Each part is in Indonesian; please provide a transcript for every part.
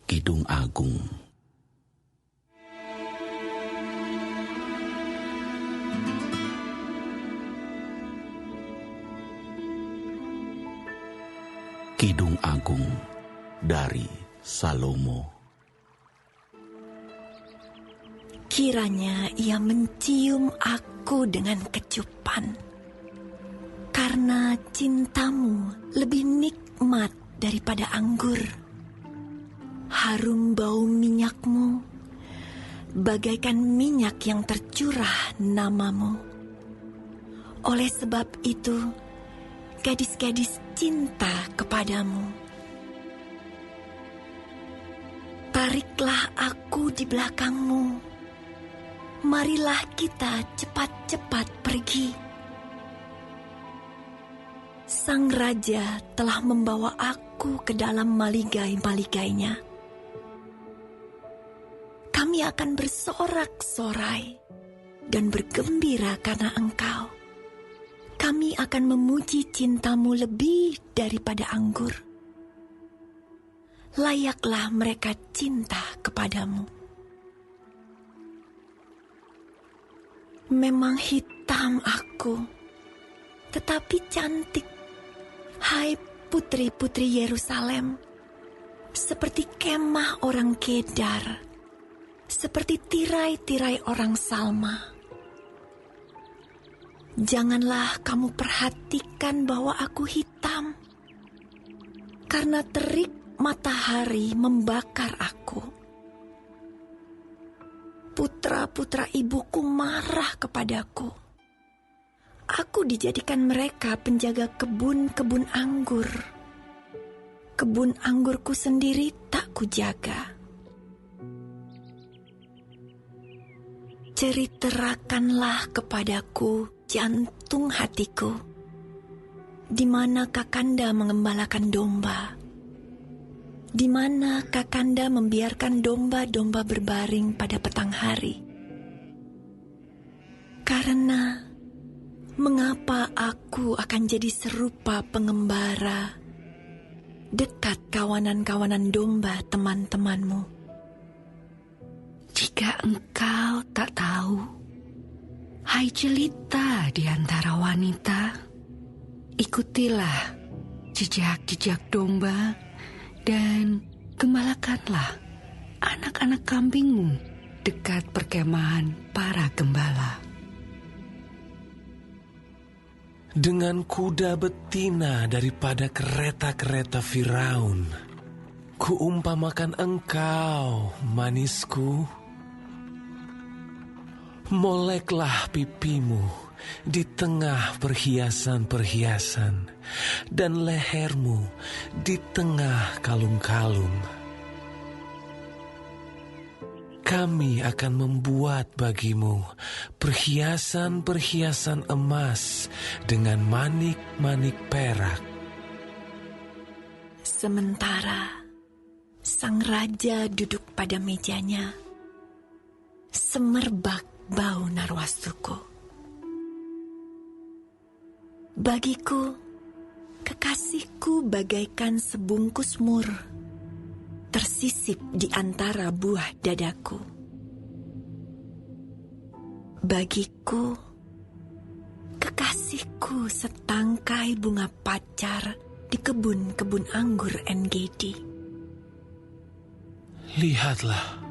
Kidung Agung. Kidung Agung dari Salomo. Kiranya ia mencium aku dengan kecupan, karena cintamu lebih nikmat daripada anggur. Harum bau minyakmu, bagaikan minyak yang tercurah namamu. Oleh sebab itu, gadis-gadis cinta kepadamu. Tariklah aku di belakangmu. Marilah kita cepat-cepat pergi. Sang Raja telah membawa aku ke dalam maligai-maligainya. Kami akan bersorak-sorai dan bergembira karena Engkau. Kami akan memuji cintamu lebih daripada anggur. Layaklah mereka cinta kepadamu. Memang hitam aku, tetapi cantik. Hai putri-putri Yerusalem, seperti kemah orang Kedar, seperti tirai-tirai orang Salma. Janganlah kamu perhatikan bahwa aku hitam, karena terik matahari membakar aku. Putra-putra ibuku marah kepadaku. Aku dijadikan mereka penjaga kebun-kebun anggur. Kebun anggurku sendiri tak kujaga. Ceritakanlah kepadaku jantung hatiku, di mana Kakanda mengembalakan domba, di mana Kakanda membiarkan domba-domba berbaring pada petang hari. Karena mengapa aku akan jadi serupa pengembara dekat kawanan-kawanan domba teman-temanmu? Jika engkau tak tahu, hai jelita di antara wanita, ikutilah jejak-jejak domba dan gembalakanlah anak-anak kambingmu dekat perkemahan para gembala. Dengan kuda betina daripada kereta-kereta Firaun, kuumpamakan engkau, manisku. Moleklah pipimu di tengah perhiasan-perhiasan, dan lehermu di tengah kalung-kalung. Kami akan membuat bagimu perhiasan-perhiasan emas dengan manik-manik perak. Sementara sang raja duduk pada mejanya, semerbak bau narwastuku. Bagiku, kekasihku bagaikan sebungkus mur, tersisip di antara buah dadaku. Bagiku, kekasihku setangkai bunga pacar di kebun-kebun anggur En-Gedi. Lihatlah,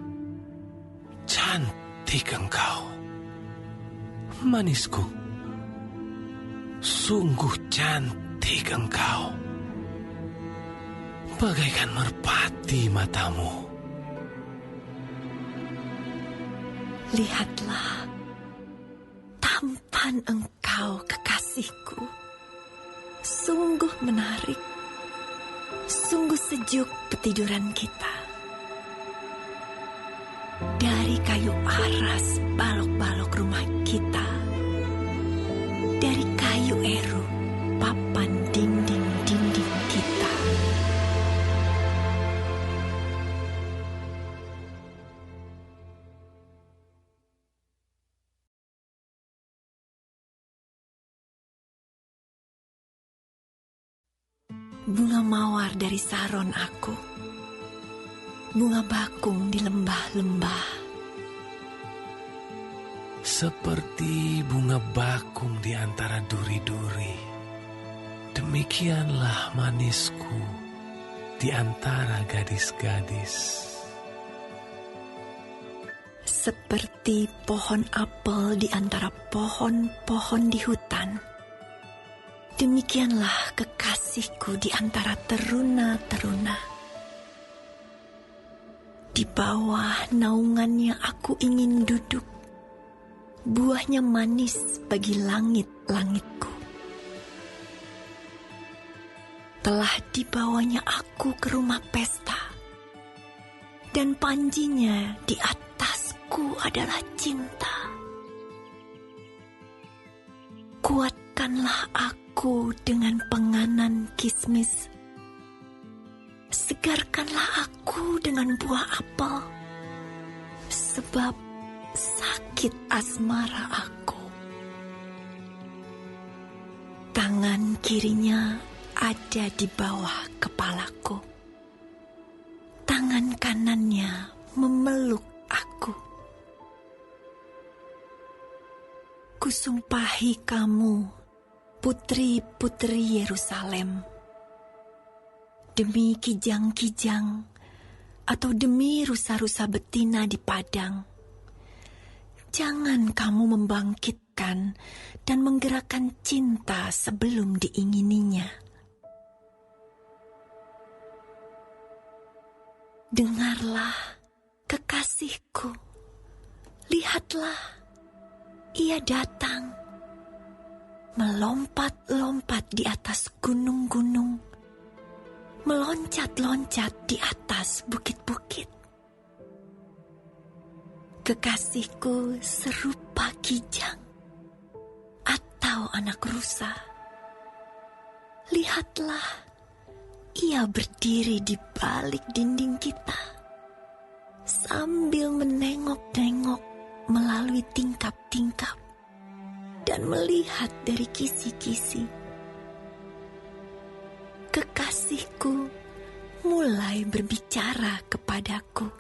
cantik engkau, manisku. Sungguh cantik engkau, bagaikan merpati matamu. Lihatlah, tampan engkau kekasihku. Sungguh menarik, sungguh sejuk petiduran kita. Dari kayu aras balok-balok rumah kita, dari kayu eru papan dinding-dinding kita. Bunga mawar dari Saron aku, bunga bakung di lembah-lembah. Seperti bunga bakung di antara duri-duri, demikianlah manisku di antara gadis-gadis. Seperti pohon apel di antara pohon-pohon di hutan, demikianlah kekasihku di antara teruna-teruna. Di bawah naungannya aku ingin duduk, buahnya manis bagi langit-langitku. Telah dibawanya aku ke rumah pesta, dan panjinya di atasku adalah cinta. Kuatkanlah aku dengan penganan kismis, segarkanlah aku dengan buah apel, sebab sakit asmara aku. Tangan kirinya ada di bawah kepalaku, tangan kanannya memeluk aku. Kusumpahi kamu, putri-putri Yerusalem, demi kijang-kijang atau demi rusa-rusa betina di padang, jangan kamu membangkitkan dan menggerakkan cinta sebelum diingininya. Dengarlah, kekasihku, lihatlah, ia datang, melompat-lompat di atas gunung-gunung, meloncat-loncat di atas bukit-bukit. Kekasihku serupa kijang atau anak rusa. Lihatlah, ia berdiri di balik dinding kita, sambil menengok-nengok melalui tingkap-tingkap dan melihat dari kisi-kisi. Kekasihku mulai berbicara kepadaku.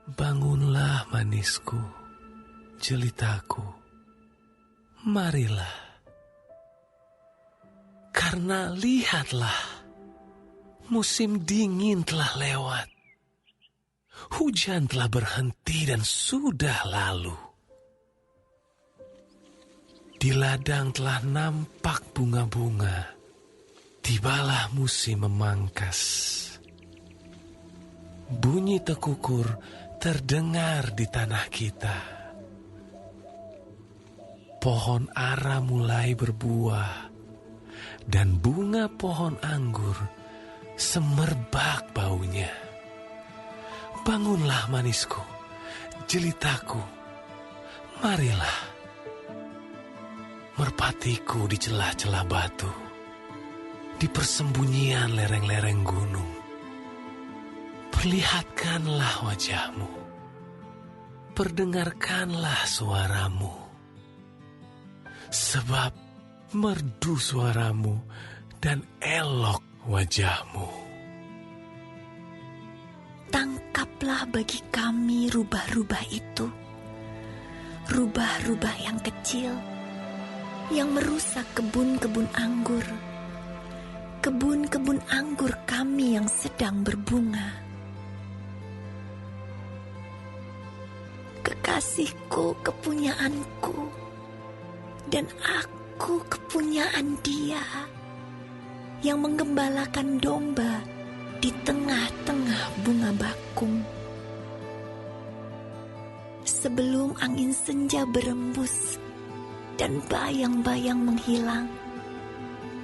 Bangunlah manisku, jelitaku, marilah. Karena lihatlah, musim dingin telah lewat. Hujan telah berhenti dan sudah lalu. Di ladang telah nampak bunga-bunga. Tibalah musim memangkas. Bunyi tekukur terdengar di tanah kita. Pohon ara mulai berbuah, dan bunga pohon anggur semerbak baunya. Bangunlah manisku, jelitaku, marilah. Merpatiku di celah-celah batu, di persembunyian lereng-lereng gunung. Perlihatkanlah wajahmu, perdengarkanlah suaramu. Sebab merdu suaramu dan elok wajahmu. Tangkaplah bagi kami rubah-rubah itu, rubah-rubah yang kecil, yang merusak kebun-kebun anggur, kebun-kebun anggur kami yang sedang berbunga. Kekasihku kepunyaanku, dan aku kepunyaan dia, yang menggembalakan domba di tengah-tengah bunga bakung. Sebelum angin senja berembus dan bayang-bayang menghilang,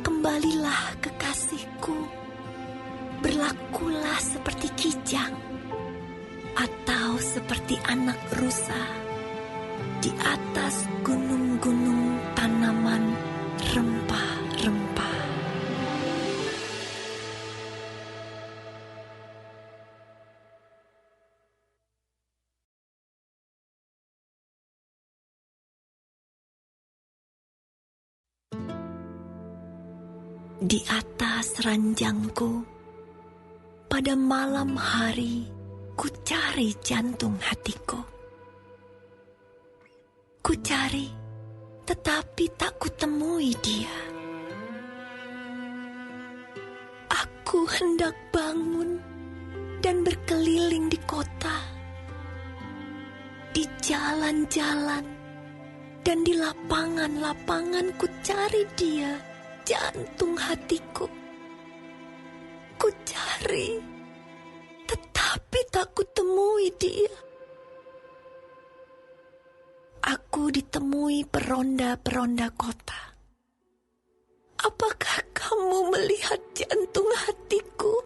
kembalilah kekasihku, berlakulah seperti kijang atau seperti anak rusa di atas gunung-gunung tanaman rempah-rempah. Di atas ranjangku, pada malam hari, ku cari jantung hatiku. Ku cari, tetapi tak kutemui dia. Aku hendak bangun dan berkeliling di kota, di jalan-jalan, dan di lapangan-lapangan ku cari dia, jantung hatiku. Ku cari, tetapi tak kutemui dia. Aku ditemui peronda-peronda kota. Apakah kamu melihat jantung hatiku?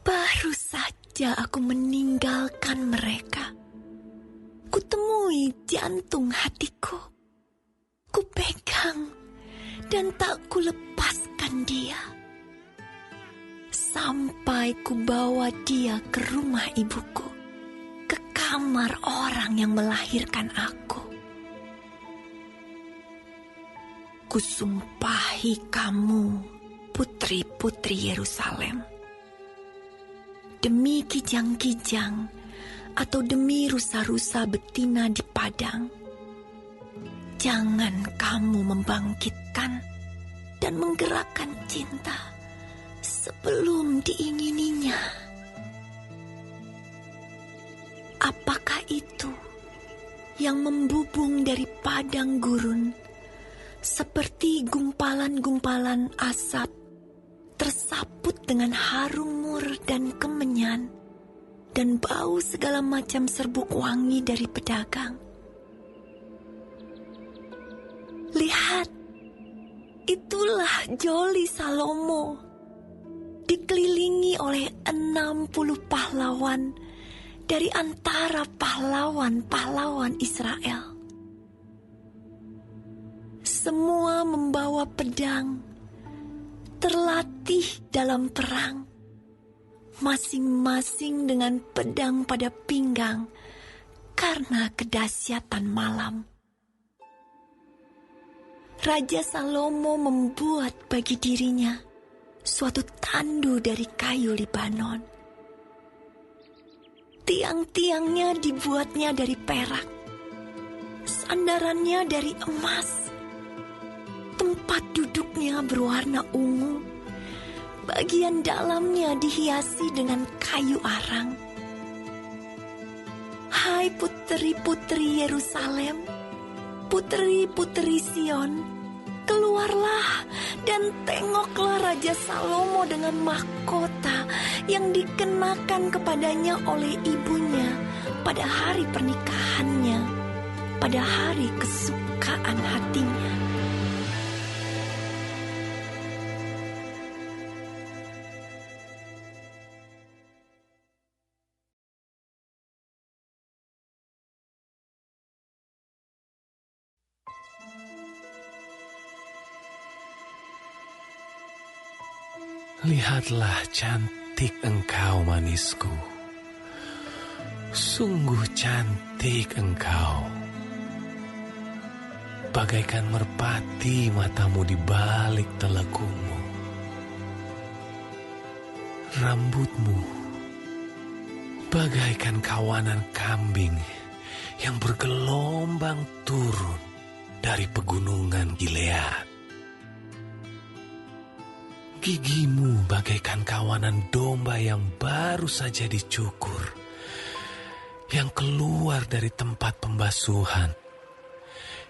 Baru saja aku meninggalkan mereka. Kutemui jantung hatiku. Kupegang dan tak kulepaskan dia. Sampai kubawa dia ke rumah ibuku, ke kamar orang yang melahirkan aku. Kusumpahi kamu, putri-putri Yerusalem, demi kijang-kijang atau demi rusa-rusa betina di padang, jangan kamu membangkitkan dan menggerakkan cinta sebelum diingininya. Apakah itu yang membubung dari padang gurun, seperti gumpalan-gumpalan asap tersaput dengan harum mur dan kemenyan dan bau segala macam serbuk wangi dari pedagang? Lihat, itulah Joli Salomo, dikelilingi oleh 60 pahlawan dari antara pahlawan-pahlawan Israel. Semua membawa pedang, terlatih dalam perang, masing-masing dengan pedang pada pinggang karena kedahsyatan malam. Raja Salomo membuat bagi dirinya suatu tandu dari kayu Libanon. Tiang-tiangnya dibuatnya dari perak, sandarannya dari emas. Tempat duduknya berwarna ungu, bagian dalamnya dihiasi dengan kayu arang. Hai putri-putri Yerusalem, putri-putri Sion, keluarlah dan tengoklah Raja Salomo dengan mahkota yang dikenakan kepadanya oleh ibunya pada hari pernikahannya, pada hari kesukaan hatinya. Lihatlah cantik engkau manisku, sungguh cantik engkau. Bagaikan merpati matamu di balik telekungmu. Rambutmu bagaikan kawanan kambing yang bergelombang turun dari pegunungan Gilead. Gigimu bagaikan kawanan domba yang baru saja dicukur, yang keluar dari tempat pembasuhan,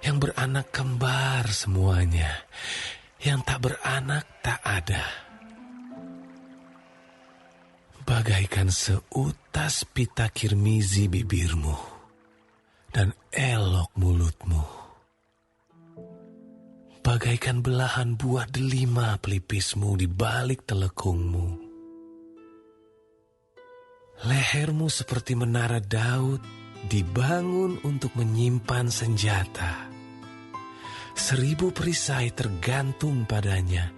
yang beranak kembar semuanya, yang tak beranak tak ada. Bagaikan seutas pita kirmizi bibirmu dan elok mulutmu. Bagaikan belahan buah delima pelipismu di balik telekungmu. Lehermu seperti menara Daud dibangun untuk menyimpan senjata. 1000 perisai tergantung padanya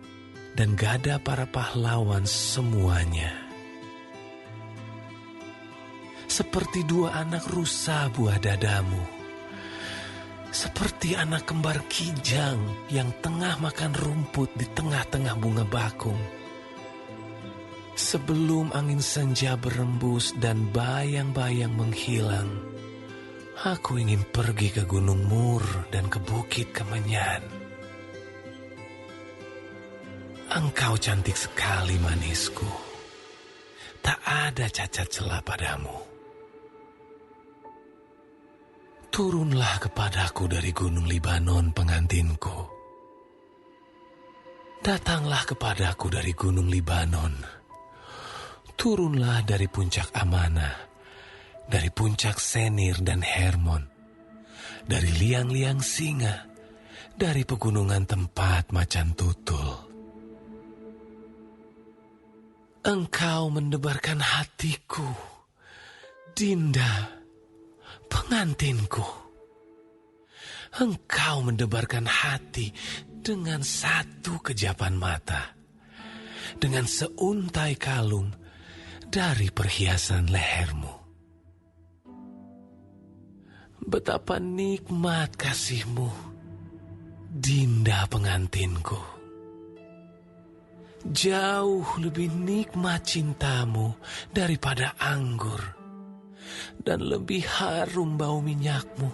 dan gada para pahlawan semuanya. Seperti 2 anak rusa buah dadamu. Seperti anak kembar kijang yang tengah makan rumput di tengah-tengah bunga bakung. Sebelum angin senja berembus dan bayang-bayang menghilang, aku ingin pergi ke Gunung Mur dan ke Bukit Kemenyan. Engkau cantik sekali, manisku. Tak ada cacat celah padamu. Turunlah kepadaku dari Gunung Libanon, pengantinku. Datanglah kepadaku dari Gunung Libanon. Turunlah dari puncak Amanah, dari puncak Senir dan Hermon, dari liang-liang Singa, dari pegunungan tempat macan tutul. Engkau mendebarkan hatiku, Dinda, pengantinku. Engkau mendebarkan hati dengan satu kejapan mata, dengan seuntai kalung dari perhiasan lehermu. Betapa nikmat kasihmu, Dinda pengantinku. Jauh lebih nikmat cintamu daripada anggur, dan lebih harum bau minyakmu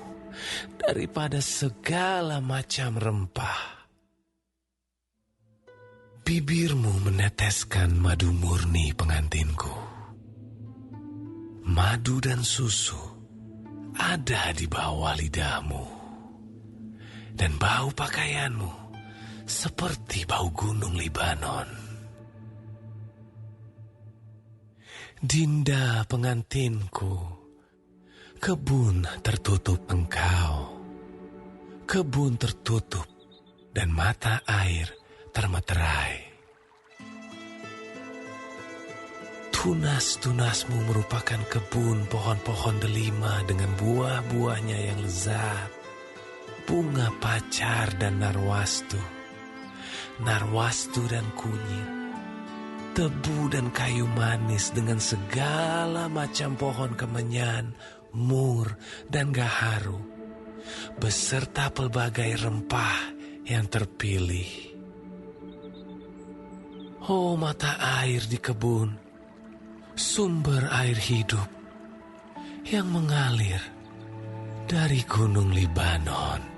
daripada segala macam rempah. Bibirmu meneteskan madu murni, pengantinku. Madu dan susu ada di bawah lidahmu, dan bau pakaianmu seperti bau gunung Libanon. Dinda pengantinku, kebun tertutup engkau. Kebun tertutup dan mata air termeterai. Tunas-tunasmu merupakan kebun pohon-pohon delima dengan buah-buahnya yang lezat. Bunga pacar dan narwastu dan kunyit, tebu dan kayu manis dengan segala macam pohon kemenyan, mur dan gaharu, beserta pelbagai rempah yang terpilih. Oh, mata air di kebun, sumber air hidup yang mengalir dari Gunung Libanon.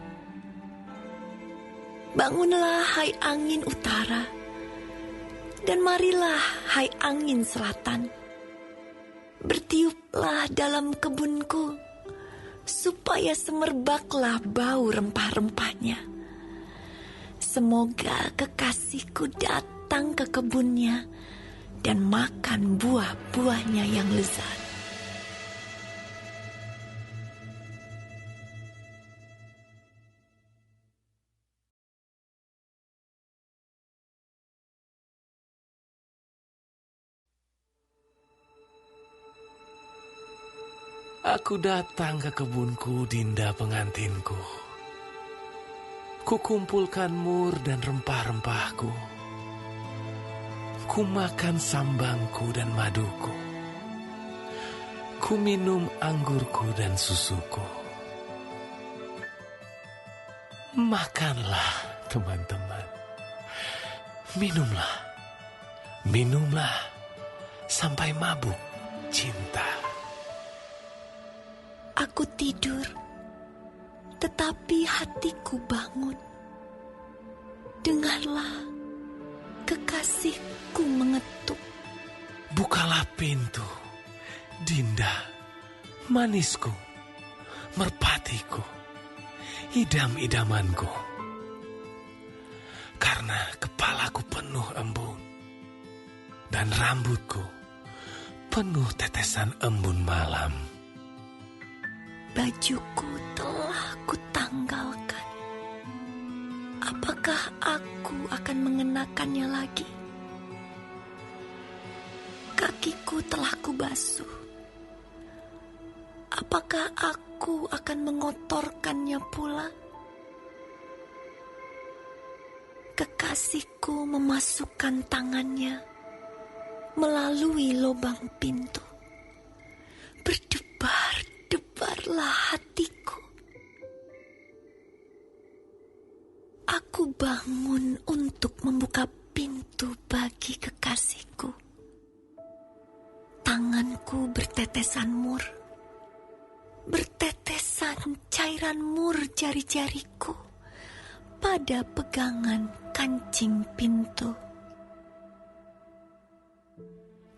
Bangunlah, hai angin utara, dan marilah, hai angin selatan. Bertiuplah dalam kebunku, supaya semerbaklah bau rempah-rempahnya. Semoga kekasihku datang ke kebunnya dan makan buah-buahnya yang lezat. Aku datang ke kebunku, Dinda pengantinku. Kukumpulkan mur dan rempah-rempahku. Ku makan sambangku dan maduku. Ku minum anggurku dan susuku. Makanlah, teman-teman. Minumlah. Minumlah sampai mabuk cinta. Aku tidur, tetapi hatiku bangun. Dengarlah, kekasihku mengetuk. Bukalah pintu, Dinda, manisku, merpatiku, idam-idamanku. Karena kepalaku penuh embun, dan rambutku penuh tetesan embun malam. Bajuku telah kutanggalkan. Apakah aku akan mengenakannya lagi? Kakiku telah kubasuh. Apakah aku akan mengotorkannya pula? Kekasihku memasukkan tangannya melalui lubang pintu. Berdebar-debarlah hatiku. Aku bangun untuk membuka pintu bagi kekasihku. Tanganku bertetesan mur. Bertetesan cairan mur jari-jariku pada pegangan kancing pintu.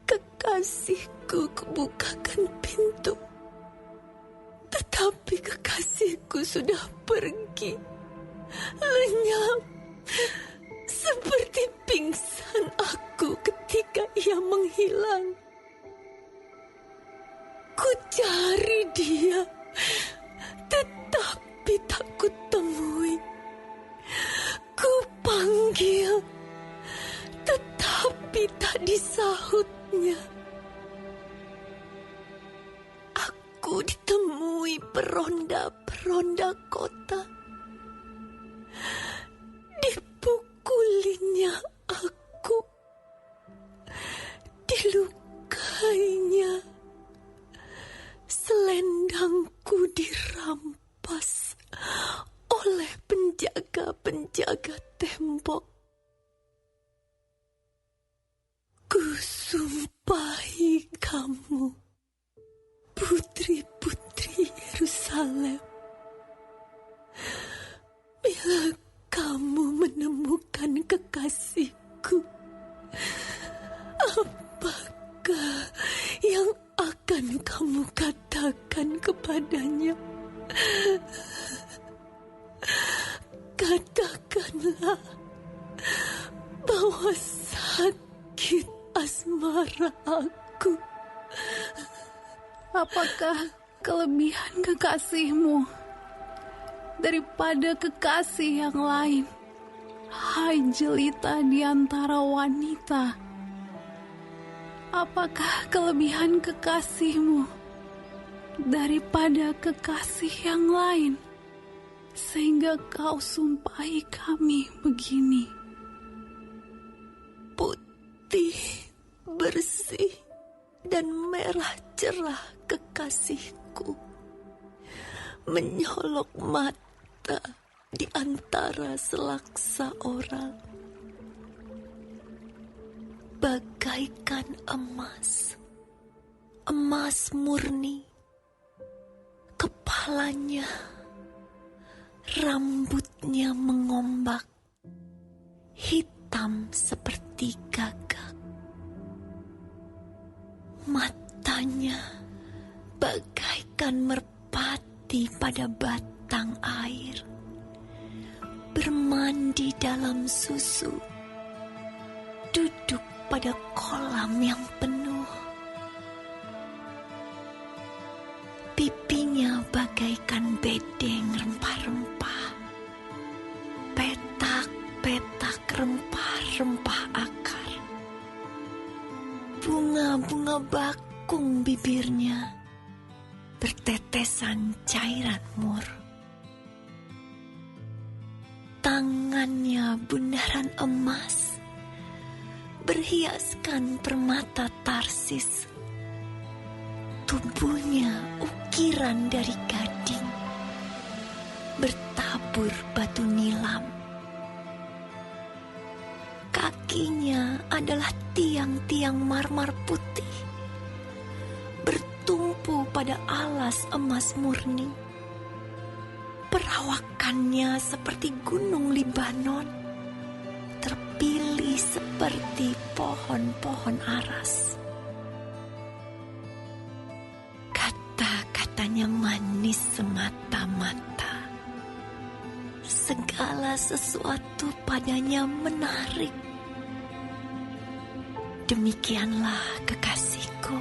Kekasihku kebukakan pintu. Tetapi kekasihku sudah pergi. Lenyap. Seperti pingsan aku ketika ia menghilang. Ku cari dia, tetapi tak kutemui. Ku panggil, tetapi tak disahutnya. Aku ditemui peronda-peronda kota. Dipukulinya aku, dilukainya. Selendangku dirampas oleh penjaga-penjaga tembok. Kusumpahi kamu, putri-putri Yerusalem, bila kamu menemukan kekasihku, apakah yang akan kamu katakan kepadanya? Katakanlah bahwa sakit asmara aku. Apakah kelebihan kekasihmu daripada kekasih yang lain, hai jelita di antara wanita? Apakah kelebihan kekasihmu daripada kekasih yang lain, sehingga kau sumpahi kami begini? Putih, bersih, dan merah cerah kekasihku, menyolok mata di antara selaksa orang. Bagaikan emas, emas murni, kepalanya, rambutnya mengombak, hitam seperti gagak. Matanya bagaikan merpati pada batang air, bermandi dalam susu, duduk pada kolam yang penuh. Pipinya bagaikan bedeng rempah-rempah, petak-petak rempah-rempah akar. Bunga-bunga bakung bibirnya, bertetesan cairan mur. Tangannya bundaran emas, berhiaskan permata Tarsis. Tubuhnya ukiran dari gading, bertabur batu nilam. Kakinya adalah tiang-tiang marmer putih, bertumpu pada alas emas murni. Perawakannya seperti gunung Libanon, terpilih seperti pohon-pohon aras. Kata-katanya manis semata-mata. Segala sesuatu padanya menarik. Demikianlah kekasihku,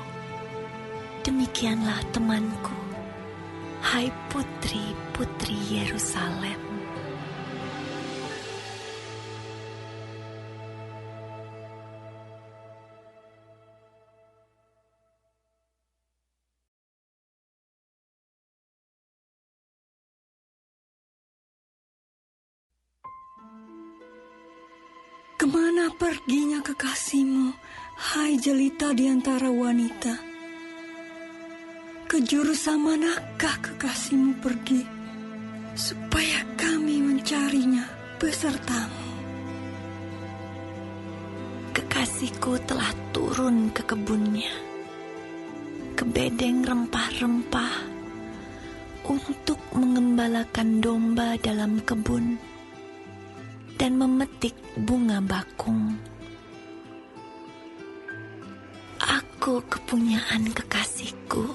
demikianlah temanku, hai putri-putri Yerusalem. Kemana perginya kekasihmu, hai jelita di antara wanita? Ke jurusan manakah kekasihmu pergi, supaya kami mencarinya besertamu? Kekasihku telah turun ke kebunnya, ke bedeng rempah-rempah untuk mengembalakan domba dalam kebun dan memetik bunga bakung. Aku kepunyaan kekasihku,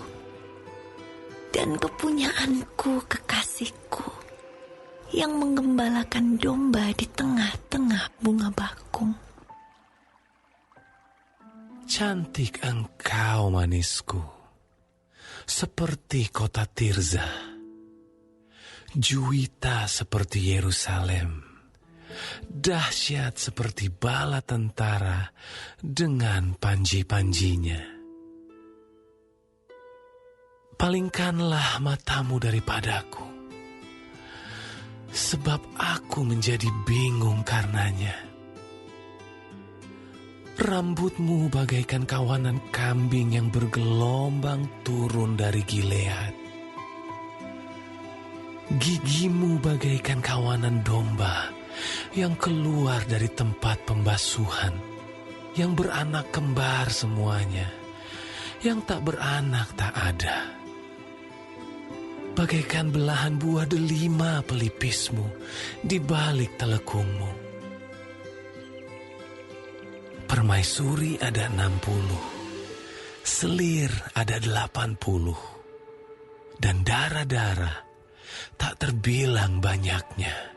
dan kepunyaanku kekasihku yang menggembalakan domba di tengah-tengah bunga bakung. Cantik engkau, manisku, seperti kota Tirza, juwita seperti Yerusalem, dahsyat seperti bala tentara dengan panji-panjinya. Palingkanlah matamu daripadaku, sebab aku menjadi bingung karenanya. Rambutmu bagaikan kawanan kambing yang bergelombang turun dari Gilead. Gigimu bagaikan kawanan domba yang keluar dari tempat pembasuhan, yang beranak kembar semuanya, yang tak beranak tak ada. Bagaikan belahan buah delima pelipismu di balik telekungmu. Permaisuri ada 60, selir ada 80, dan darah-darah tak terbilang banyaknya.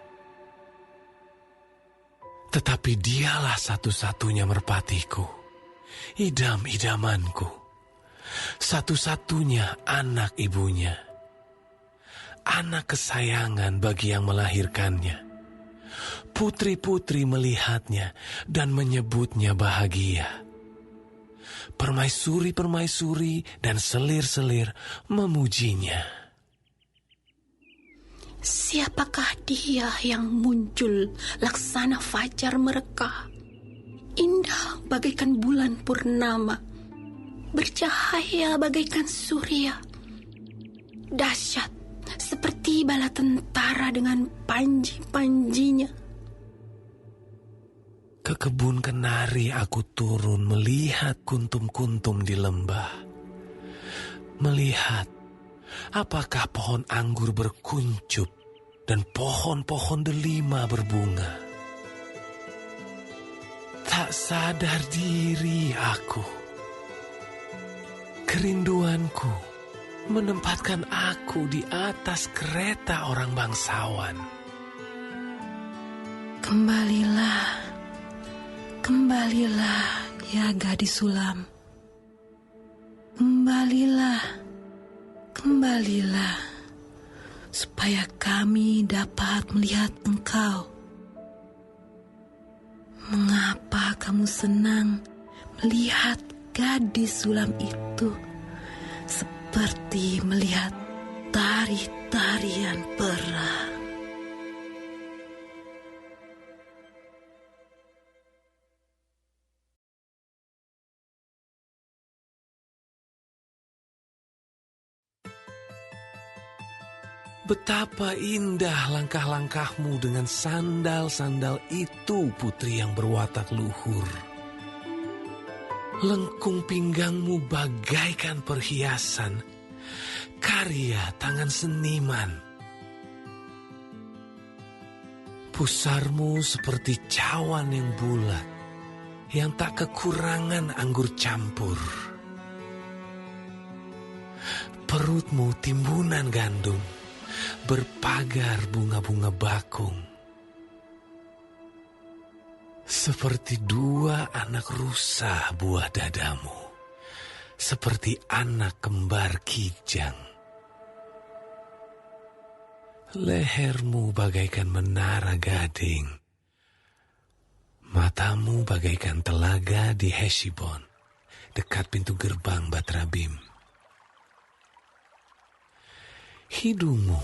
Tetapi dialah satu-satunya merpatiku, idam-idamanku, satu-satunya anak ibunya, anak kesayangan bagi yang melahirkannya. Putri-putri melihatnya dan menyebutnya bahagia. Permaisuri-permaisuri dan selir-selir memujinya. Siapakah dia yang muncul laksana fajar mereka? Indah bagaikan bulan purnama, bercahaya bagaikan surya. Dahsyat seperti bala tentara dengan panji-panjinya. Ke kebun kenari aku turun melihat kuntum-kuntum di lembah. Melihat apakah pohon anggur berkuncup dan pohon-pohon delima berbunga. Tak sadar diri aku. Kerinduanku menempatkan aku di atas kereta orang bangsawan. Kembalilah, ya gadis sulam. Kembalilah, supaya kami dapat melihat engkau. Mengapa kamu senang melihat gadis sulam itu, seperti melihat tari-tarian perang? Betapa indah langkah-langkahmu dengan sandal-sandal itu, putri yang berwatak luhur. Lengkung pinggangmu bagaikan perhiasan, karya tangan seniman. Pusarmu seperti cawan yang bulat, yang tak kekurangan anggur campur. Perutmu timbunan gandum, berpagar bunga-bunga bakung. Seperti dua anak rusa buah dadamu, seperti anak kembar kijang. Lehermu bagaikan menara gading, matamu bagaikan telaga di Heshibon, dekat pintu gerbang Batrabim. Hidungmu